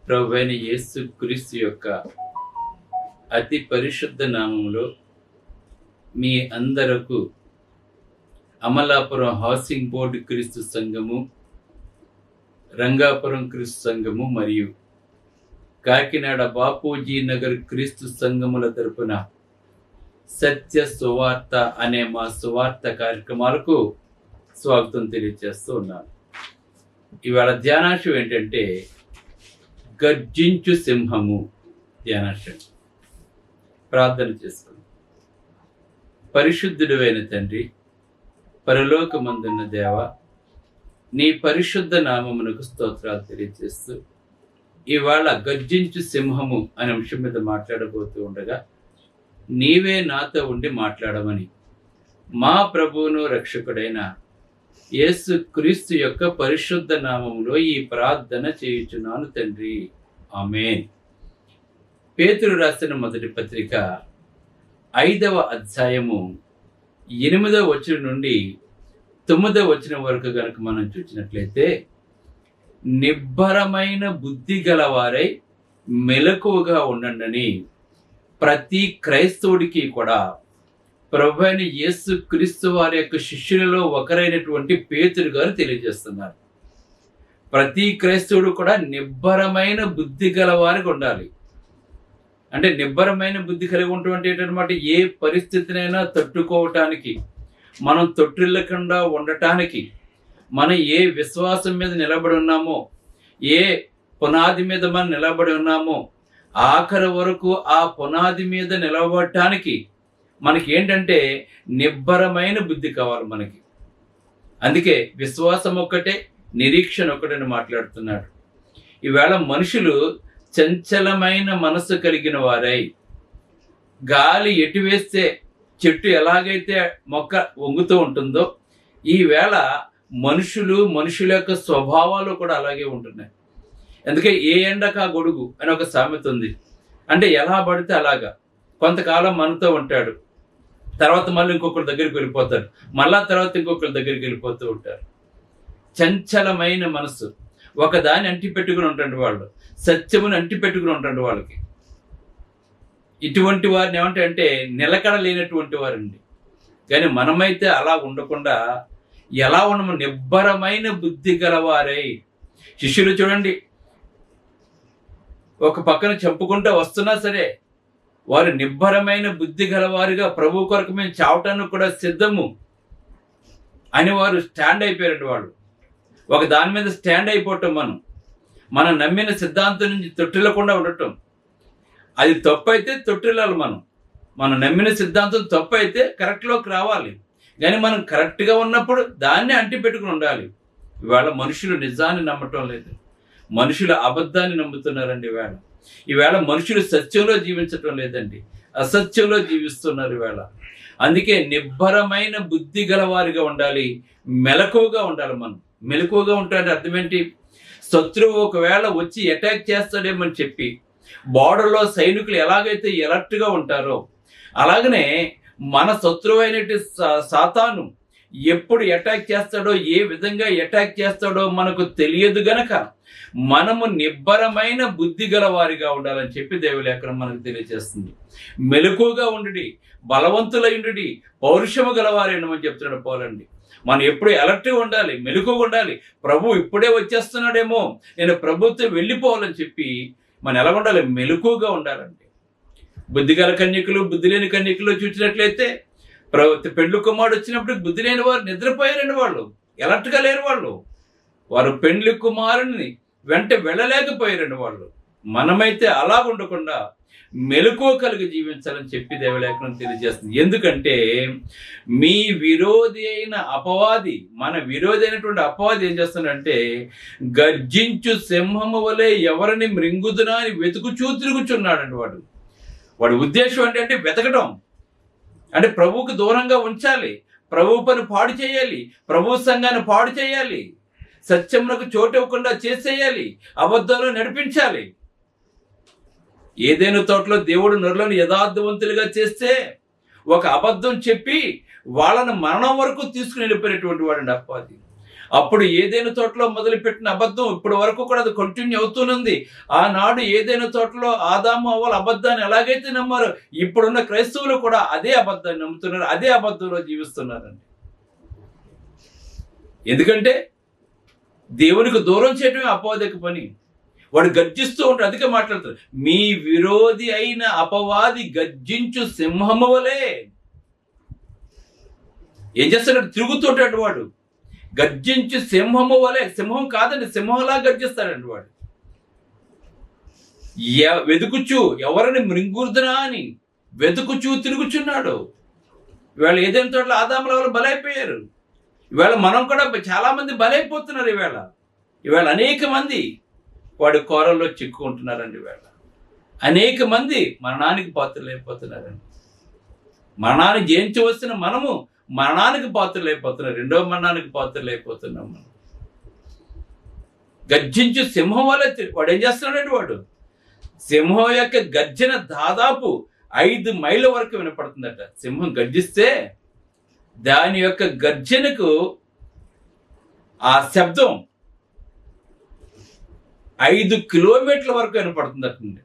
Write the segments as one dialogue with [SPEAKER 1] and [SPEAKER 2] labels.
[SPEAKER 1] ప్రభువైన యేసు క్రీస్తు యొక్క అతి పరిశుద్ధ నామములో మీ అందరకు అమలాపురం హౌసింగ్ బోర్డు క్రీస్తు సంఘము, రంగాపురం క్రీస్తు సంఘము మరియు కాకినాడ బాపూజీ నగర్ క్రీస్తు సంఘముల తరపున సత్య సువార్త అనే మా సువార్త కార్యక్రమాలకు స్వాగతం తెలియజేస్తూ ఉన్నాను. ఇవాళ ధ్యానాంశం ఏంటంటే గర్జించు సింహము. ధ్యానాంశం ప్రార్థన చేసుకుందాం. పరిశుద్ధుడైన తండ్రి, పరలోకమందున్న దేవ, నీ పరిశుద్ధ నామమునకు స్తోత్రాలు తెలియజేస్తూ ఇవాళ గర్జించు సింహము అనే అంశం మీద మాట్లాడబోతూ ఉండగా నీవే నాతో ఉండి మాట్లాడమని మా ప్రభువును రక్షకుడైన యేసు క్రీస్తు యొక్క పరిశుద్ధ నామములో ఈ ప్రార్థన చేయుచున్నాను తండ్రి, ఆమేన్. పేతురు రాసిన మొదటి పత్రిక 5వ అధ్యాయము 8వ వచనం నుండి 9వ వచనం వరకు గనక మనం చూసినట్లయితే, నిబ్బరమైన బుద్ధి గలవారై మెలకువగా ఉండండి ప్రతి క్రైస్తవుడికి కూడా ప్రభువైన యేసు క్రీస్తు వారి యొక్క శిష్యులలో ఒకరైనటువంటి పేతురు గారు తెలియజేస్తున్నారు. ప్రతి క్రైస్తవుడు కూడా నిబ్బరమైన బుద్ధి గలవారికి ఉండాలి. అంటే నిబ్బరమైన బుద్ధి కలిగి ఉన్నటువంటి ఏంటన్నమాట, ఏ పరిస్థితినైనా తట్టుకోవటానికి, మనం తొట్టిల్లకుండా ఉండటానికి, మనం ఏ విశ్వాసం మీద నిలబడి ఉన్నామో, ఏ పునాది మీద మనం నిలబడి ఉన్నామో, ఆఖరి వరకు ఆ పునాది మీద నిలబడటానికి మనకి ఏంటంటే నిబ్బరమైన బుద్ధి కావాలి మనకి. అందుకే విశ్వాసం ఒక్కటే, నిరీక్షణ ఒక్కటని మాట్లాడుతున్నాడు. ఈవేళ మనుషులు చంచలమైన మనసు కలిగిన వారై, గాలి ఎటు వేస్తే చెట్టు ఎలాగైతే మొక్క వంగుతూ ఉంటుందో, ఈవేళ మనుషుల యొక్క స్వభావాలు కూడా అలాగే ఉంటున్నాయి. అందుకే ఏ ఎండకా గొడుగు అని ఒక సామెత ఉంది. అంటే ఎలా పడితే అలాగా కొంతకాలం మనతో ఉంటాడు, తర్వాత మళ్ళీ ఇంకొకరి దగ్గరికి వెళ్ళిపోతాడు, మళ్ళా తర్వాత ఇంకొకరి దగ్గరికి వెళ్ళిపోతూ ఉంటారు. చంచలమైన మనసు, ఒకదాన్ని అంటి పెట్టుకుని ఉంటాడు వాళ్ళు, సత్యముని అంటి పెట్టుకుని ఉంటాడు వాళ్ళకి. ఇటువంటి వారిని ఏమంటే నిలకడ లేనటువంటి వారండి. కానీ మనమైతే అలా ఉండకుండా ఎలా ఉండము, నిబ్బరమైన బుద్ధి గలవారై. శిష్యులు చూడండి, ఒక పక్కన చెప్పుకుంటూ వస్తున్నా సరే వారు నిబ్బరమైన బుద్ధి గలవారుగా ప్రభు కొరకు మేము చావటానికి కూడా సిద్ధము అని వారు స్టాండ్ అయిపోయారండి. వాళ్ళు ఒక దాని మీద స్టాండ్ అయిపోవటం, మనం నమ్మిన సిద్ధాంతం నుంచి తొట్టిల్లకుండా ఉండటం. అది తప్పు అయితే తొట్టిల్లాలి. మనం నమ్మిన సిద్ధాంతం తప్పు అయితే కరెక్ట్లోకి రావాలి. కానీ మనం కరెక్ట్గా ఉన్నప్పుడు దాన్ని అంటి పెట్టుకుని ఉండాలి. ఇవాళ మనుషులు నిజాన్ని నమ్మటం లేదు, మనుషులు అబద్ధాన్ని నమ్ముతున్నారండి. ఈవేళ మనుషులు సత్యంలో జీవించటం లేదండి, అసత్యంలో జీవిస్తున్నారు ఈవేళ. అందుకే నిబ్బరమైన బుద్ధి గలవారిగా ఉండాలి, మెలకువగా ఉండాలి. మనం మెలకువగా ఉంటాడంటే అర్థం ఏంటి? శత్రువు ఒకవేళ వచ్చి అటాక్ చేస్తాడేమని చెప్పి బార్డర్లో సైనికులు ఎలాగైతే ఎలర్ట్గా ఉంటారో, అలాగనే మన శత్రువు అయినట్టు సాతాను ఎప్పుడు అటాక్ చేస్తాడో, ఏ విధంగా అటాక్ చేస్తాడో మనకు తెలియదు గనక మనము నిబ్బరమైన బుద్ధి గలవారిగా ఉండాలని చెప్పి దేవలేఖనం మనకు తెలియజేస్తుంది. మెలకువగా ఉండి, బలవంతులైండి, పౌరుషము గలవారైనమని చెప్తున్నాడు పౌలండి. మనం ఎప్పుడు అలర్ట్గా ఉండాలి, మెలకువగా ఉండాలి. ప్రభు ఇప్పుడే వచ్చేస్తున్నాడేమో, నేను ప్రభుత్వం వెళ్ళిపోవాలని చెప్పి మనం ఎలా ఉండాలి? మెలకువగా ఉండాలండి. బుద్ధిగల కన్యకులు, బుద్ధి లేని కన్యకులు చూసినట్లయితే పెండ్లి కుమారుడు వచ్చినప్పుడు బుద్ధి లేని వారు నిద్రపోయారండి. వాళ్ళు ఎలర్ట్గా లేరు. వారు పెండ్లి కుమారుని వెంట వెళ్ళలేకపోయారండి వాళ్ళు. మనమైతే అలా ఉండకుండా మెలకువ కలిగి జీవించాలని చెప్పి దేవలేఖనం తెలియజేస్తుంది. ఎందుకంటే మీ విరోధి అయిన అపవాది, మన విరోధి అయినటువంటి అపవాది ఏం చేస్తున్నాడంటే, గర్జించు సింహము వలె ఎవరిని మృంగుదునా అని వెతుకుచూ తిరుగుచున్నాడండి. వాడి ఉద్దేశం అంటే వెతకడం, అంటే ప్రభువుకు దూరంగా ఉంచాలి, ప్రభు పని పాడు చేయాలి, ప్రభు సంఘాన్ని పాడు చేయాలి, సత్యమునకు చోటు ఇవ్వకుండా చేసేయాలి, అబద్ధాలు నడిపించాలి. ఏదైనా తోటలో దేవుడు నరులను యథార్థవంతులుగా చేస్తే ఒక అబద్ధం చెప్పి వాళ్ళను మరణం వరకు తీసుకుని వెళ్ళిపోయినటువంటి వాడండి అపవాది. అప్పుడు ఏదైనా తోటలో మొదలుపెట్టిన అబద్ధం ఇప్పటి వరకు కూడా అది కంటిన్యూ అవుతూనుంది. ఆనాడు ఏదైనా తోటలో ఆదాము అవ్వలు అబద్ధాన్ని ఎలాగైతే నమ్మారో ఇప్పుడున్న క్రైస్తవులు కూడా అదే అబద్ధాన్ని నమ్ముతున్నారు, అదే అబద్ధంలో జీవిస్తున్నారండి. ఎందుకంటే దేవునికి దూరం చేయడమే అపవాదిక పని. వాడు గర్జిస్తూ ఉంటాడు, అందుకే మాట్లాడతాడు, మీ విరోధి అయిన అపవాది గర్జించు సింహము వలె. ఏం చేస్తాడు? తిరుగుతుంటాడు వాడు. గర్జించు సింహము వలె. సింహం కాదండి, సింహంలా గర్జిస్తాడండి వాడు. వెతుకుచు ఎవరిని మృంగుర్దునా అని వెతుకుచూ తిరుగుచున్నాడు. ఇవాళ ఏదైనా చోట్ల ఆదాముల వల్ల బలైపోయారు. ఇవాళ మనం కూడా చాలా మంది బలైపోతున్నారు. ఇవాళ అనేక మంది వాడి కోరల్లో చిక్కుకుంటున్నారండి. ఇవాళ అనేక మంది మరణానికి పాత్రలు అయిపోతున్నారండి. మరణాన్ని జయించవలసిన మనము మరణానికి పాత్రలు అయిపోతున్నారు, రెండవ మరణానికి పాత్రలు అయిపోతున్నాం మనం. గర్జించు సింహం వల్ల వాడు ఏం చేస్తున్నాడండి? వాడు సింహం యొక్క గర్జన దాదాపు 5 మైళ్ళ వరకు వినపడుతుందట. సింహం గర్జిస్తే దాని యొక్క గర్జనకు ఆ శబ్దం 5 కిలోమీటర్ల వరకు వినపడుతుందటండి.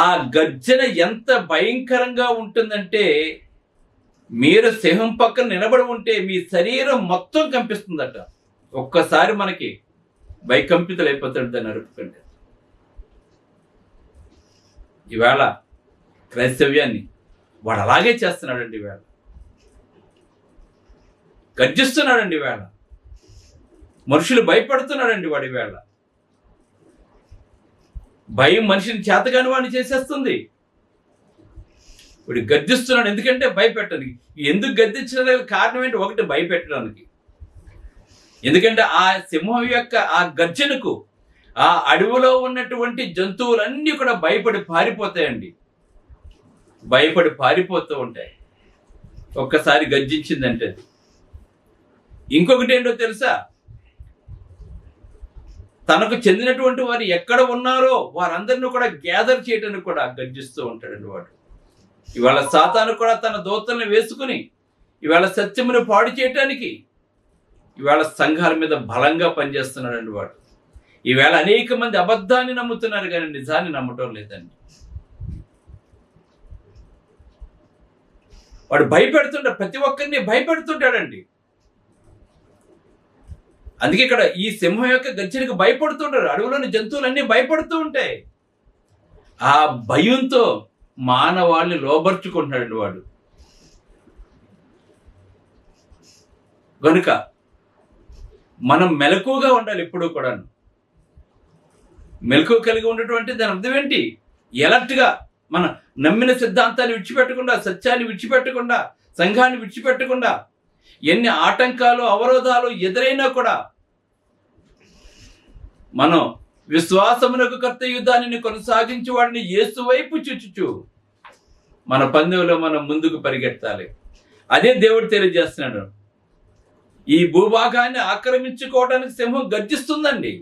[SPEAKER 1] ఆ గర్జన ఎంత భయంకరంగా ఉంటుందంటే మీరు సింహం పక్కన నిలబడి ఉంటే మీ శరీరం మొత్తం కంపిస్తుందట. ఒక్కసారి మనకి భయకంపితులు అయిపోతాడు దాన్ని అరుపుకంటే. ఈవేళ క్రైస్తవ్యాన్ని వాడు అలాగే చేస్తున్నాడండి. ఈవేళ గర్జిస్తున్నాడండి. ఈవేళ మనుషులు భయపడుతున్నాడండి. వాడి వేళ భయం మనిషిని చేతగాని వాడిని చేసేస్తుంది. వాడు గర్జిస్తున్నాడు, ఎందుకంటే భయపెట్టడానికి. ఎందుకు గర్జించడానికి కారణం ఏంటి? ఒకటి, భయపెట్టడానికి. ఎందుకంటే ఆ సింహం యొక్క ఆ గర్జనకు ఆ అడవిలో ఉన్నటువంటి జంతువులన్నీ కూడా భయపడి పారిపోతాయండి. భయపడి పారిపోతూ ఉంటాయి ఒక్కసారి గర్జించిందంటే. ఇంకొకటి ఏంటో తెలుసా? తనకు చెందినటువంటి వారు ఎక్కడ ఉన్నారో వారందరినీ కూడా గ్యాదర్ చేయడానికి కూడా గర్జిస్తూ ఉంటాడండి వాడు. ఇవాళ సాతాను కూడా తన దూతల్ని వేసుకుని ఇవాళ సత్యమును పాడు చేయటానికి ఇవాళ సంఘాల మీద బలంగా పనిచేస్తున్నాడండి వాడు. ఈవేళ అనేక మంది అబద్ధాన్ని నమ్ముతున్నారు కానీ నిజాన్ని నమ్మటం లేదండి. వాడు భయపెడుతుంటాడు, ప్రతి ఒక్కరిని భయపెడుతుంటాడండి. అందుకే ఇక్కడ ఈ సింహం యొక్క గర్జనకు భయపడుతుంటారు. అడవిలోని జంతువులన్నీ భయపడుతూ ఉంటాయి. ఆ భయంతో మానవాళ్ళని లోబర్చుకుంటున్నాడు వాడు. కనుక మనం మెలకుగా ఉండాలి. ఎప్పుడూ కూడా మెలకువ కలిగి ఉన్నటువంటి దాని అర్థం ఏంటి? ఎలర్ట్గా మన నమ్మిన సిద్ధాంతాన్ని విడిచిపెట్టకుండా, సత్యాన్ని విడిచిపెట్టకుండా, సంఘాన్ని విడిచిపెట్టకుండా, ఎన్ని ఆటంకాలు అవరోధాలు ఎదురైనా కూడా మనం విశ్వాసమునకు కర్తయు దానిని కొనసాగించి వాడిని యేసు వైపు చూచుచు మన పందెంలో మనం ముందుకు పరిగెత్తాలి. అదే దేవుడు తెలియజేస్తున్నాడు. ఈ భూభాగాన్ని ఆక్రమించుకోవడానికి సింహం గర్జిస్తుందండి.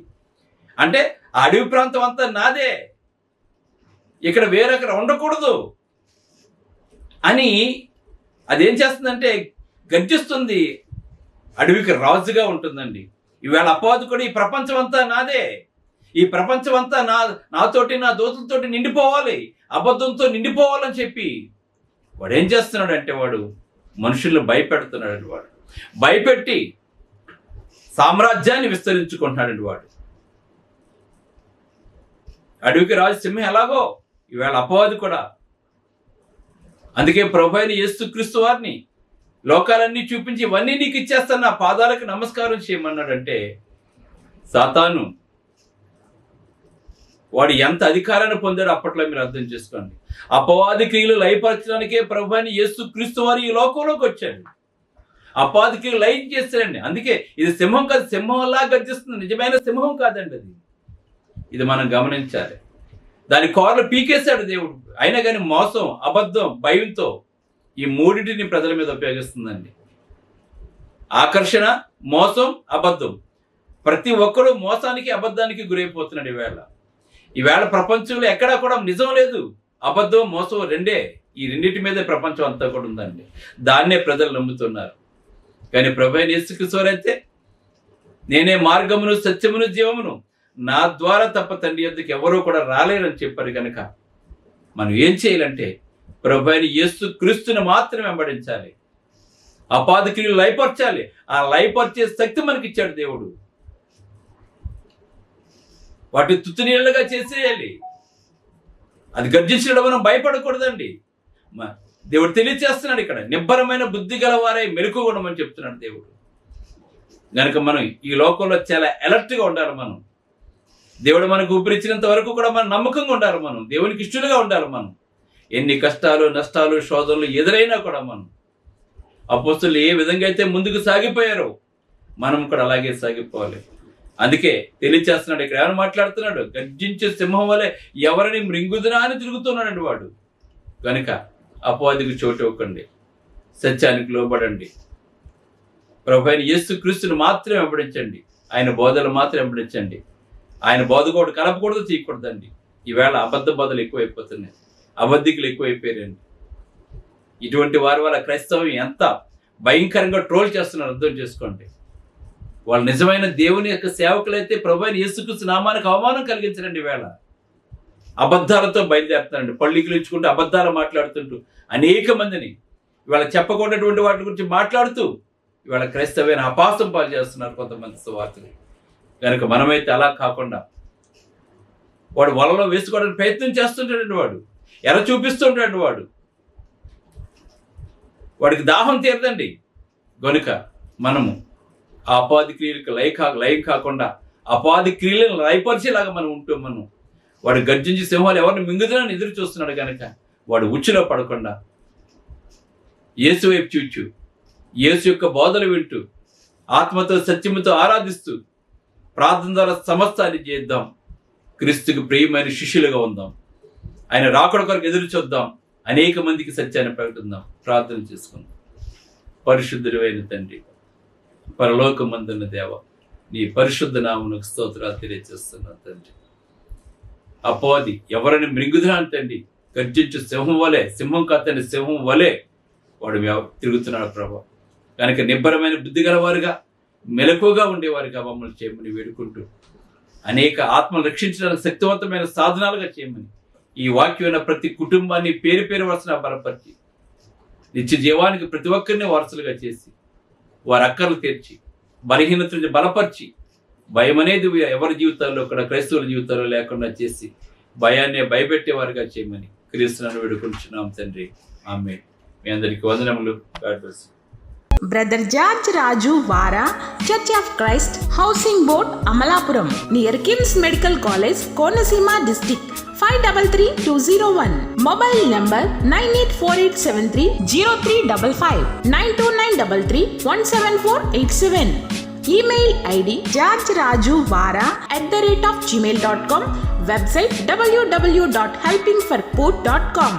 [SPEAKER 1] అంటే అడవి ప్రాంతం అంతా నాదే, ఇక్కడ వేరొకరు ఉండకూడదు అని అదేం చేస్తుందంటే గర్జిస్తుంది. అడవికి రాజుగా ఉంటుందండి. ఈవేళ అపవాది కూడా ఈ ప్రపంచం అంతా నాదే, ఈ ప్రపంచం అంతా నాతోటి నా దోతులతోటి నిండిపోవాలి, అబద్ధంతో నిండిపోవాలని చెప్పి వాడు ఏం చేస్తున్నాడు అంటే వాడు మనుషుల్ని భయపెడుతున్నాడు. వాడు భయపెట్టి సామ్రాజ్యాన్ని విస్తరించుకుంటున్నాడండి వాడు. అడవికి రాజు సింహం ఎలాగో ఈవేళ అపవాది కూడా. అందుకే ప్రభువైన యేసుక్రీస్తు వారిని లోకాలన్నీ చూపించి ఇవన్నీ నీకు ఇచ్చేస్తాను, నా పాదాలకు నమస్కారం చేయమన్నాడంటే సాతాను వాడు ఎంత అధికారాన్ని పొందాడో అప్పట్లో మీరు అర్థం చేసుకోండి. అపవాది క్రియలు లయపరచడానికే ప్రభువైన యేసుక్రీస్తు వారు ఈ లోకంలోకి వచ్చాడు. అపవాది క్రియలు లయం చేస్తాడండి. అందుకే ఇది సింహం కాదు, సింహంలా గర్జిస్తుంది, నిజమైన సింహం కాదండి అది. ఇది మనం గమనించాలి. దాని కోరలు పీకేశాడు దేవుడు. అయినా కానీ మోసం, అబద్ధం, భయంతో ఈ మూడింటిని ప్రజల మీద ఉపయోగిస్తుందండి. ఆకర్షణ, మోసం, అబద్ధం. ప్రతి ఒక్కరూ మోసానికి, అబద్ధానికి గురైపోతున్నాడు. ఈవేళ ప్రపంచంలో ఎక్కడా కూడా నిజం లేదు. అబద్ధం, మోసం రెండే. ఈ రెండింటి మీదే ప్రపంచం అంతా కూడా ఉందండి. దాన్నే ప్రజలు నమ్ముతున్నారు. కానీ ప్రభువైన యేసుక్రీస్తు వారు అయితే నేనే మార్గమును, సత్యమును, జీవమును, నా ద్వారా తప్ప తండ్రి యొద్దకు ఎవరూ కూడా రాలేరని చెప్పారు కనుక మనం ఏం చేయాలంటే ప్రభువైన యేసు క్రీస్తుని మాత్రమే వెంబడించాలి. అపాది క్రియలు లయపరచాలి. ఆ లయపరిచే శక్తి మనకి ఇచ్చాడు దేవుడు. వాటి తుత్తునీళ్ళగా చేసేయాలి. అది గర్జించడం మనం భయపడకూడదండి. దేవుడు తెలియచేస్తున్నాడు ఇక్కడ, నిబ్బరమైన బుద్ధి గలవారై మెలకు ఉండమని చెప్తున్నాడు దేవుడు. కనుక మనం ఈ లోకంలో చాలా అలర్ట్గా ఉండాలి. మనం దేవుడు మనకు ఊపిరిచ్చినంత వరకు కూడా మనం నమ్మకంగా ఉండాలి. మనం దేవునికి ఇష్టలుగా ఉండాలి. మనం ఎన్ని కష్టాలు, నష్టాలు, శోధనలు ఎదురైనా కూడా మనం అపోస్తలులు ఏ విధంగా అయితే ముందుకు సాగిపోయారో మనం కూడా అలాగే సాగిపోవాలి. అందుకే తెలియచేస్తున్నాడు ఇక్కడ. ఏమైనా మాట్లాడుతున్నాడు, గర్జించే సింహం వలె ఎవరిని మృంగుదునా అని తిరుగుతున్నాడండి వాడు. కనుక అపవాదికి చోటు ఇవ్వకండి, సత్యానికి లోబడండి. ప్రభువైన యేసు క్రీస్తుని మాత్రమే వెంబడించండి. ఆయన బోధలు మాత్రం వెంబడించండి. ఆయన బోధ కూడా కలపకూడదు, తీయకూడదండి. ఈవేళ అబద్ధ బోధలు ఎక్కువైపోతున్నాయి, అబద్ధికులు ఎక్కువైపోయారండి. ఇటువంటి వారి వల్ల క్రైస్తవం ఎంత భయంకరంగా ట్రోల్ చేస్తున్నారు అర్థం చేసుకోండి. వాళ్ళు నిజమైన దేవుని యొక్క సేవకులైతే ప్రభువైన యేసుక్రీస్తు నామానికి అవమానం కలిగించరండి. ఈవేళ అబద్ధాలతో బయలుదేరుతారండి. పళ్ళికలు ఇచ్చుకుంటూ అబద్ధాలు మాట్లాడుతుంటూ అనేక మందిని ఇవాళ చెప్పకూడనటువంటి వాటి గురించి మాట్లాడుతూ ఇవాళ క్రైస్తవైన అపాసం పాలు చేస్తున్నారు కొంతమంది సువార్తలు. కనుక మనమైతే అలా కాకుండా, వాడు వలలో వేసుకోవడానికి ప్రయత్నం చేస్తుంటాడండి, వాడు ఎర చూపిస్తుంటాడు, వాడికి దాహం తీరదండి. కనుక మనము ఆ అపాది క్రియలకు లయం కాకుండా అపాది క్రియలను లయపరిచేలాగా మనం ఉంటూ వాడు గర్జించి సింహాలు ఎవరిని మింగుదనని ఎదురు చూస్తున్నాడు. కనుక వాడు ఉచ్చులో పడకుండా యేసు వైపు చూచు, యేసు యొక్క బోధలు వింటూ, ఆత్మతో సత్యముతో ఆరాధిస్తూ, ప్రార్థన ద్వారా సమస్తాన్ని చేద్దాం. క్రీస్తుకు ప్రియమైన శిష్యులుగా ఉందాం. ఆయన రాకడ కొరకు ఎదురు చూద్దాం. అనేక మందికి సత్యాన్ని ప్రకటిద్దాం. ప్రార్థన చేసుకుందాం. పరిశుద్ధుడైన తండ్రి, పరలోకమందున్న దేవ, నీ పరిశుద్ధ నామమునకు స్తోత్రాలు తెలియజేస్తున్నాను తండ్రి. అపవాది ఎవరిని మృంగుదునా తండ్రి, గర్జించు సింహం వలె, సింహం కాదని సింహం వలె వాడు తిరుగుతున్నాడు ప్రభు. కనుక నిబ్బరమైన బుద్ధి గలవారుగా, మెలకుగా ఉండేవారుగా మమ్మల్ని చేయమని వేడుకుంటూ, అనేక ఆత్మలు రక్షించడానికి శక్తివంతమైన సాధనాలుగా చేయమని, ఈ వాక్యమైన ప్రతి కుటుంబాన్ని పేరు పేరు వరుసన బలపరిచి, నిత్య జీవానికి ప్రతి ఒక్కరిని వారసులుగా చేసి, వారి అక్కర్లు తీర్చి, బలహీనతను బలపరిచి, భయం అనేది ఎవరి జీవితాల్లో కూడా క్రైస్తవుల జీవితాల్లో లేకుండా చేసి, భయాన్ని భయపెట్టేవారుగా చేయమని క్రీస్తుని వేడుకుంటున్నాం తండ్రి. ఆమేన్. మీ అందరికీ వందనములు. God bless you.
[SPEAKER 2] Brother George Raju Vara, Church of Christ, Housing Board, Amalapuram, near KIMS Medical College, Konaseema district, 538201. Mobile number 9848730355, 92933174174. Email ID georgerajuvara@gmail.com. Website www.helpingforpoor.com.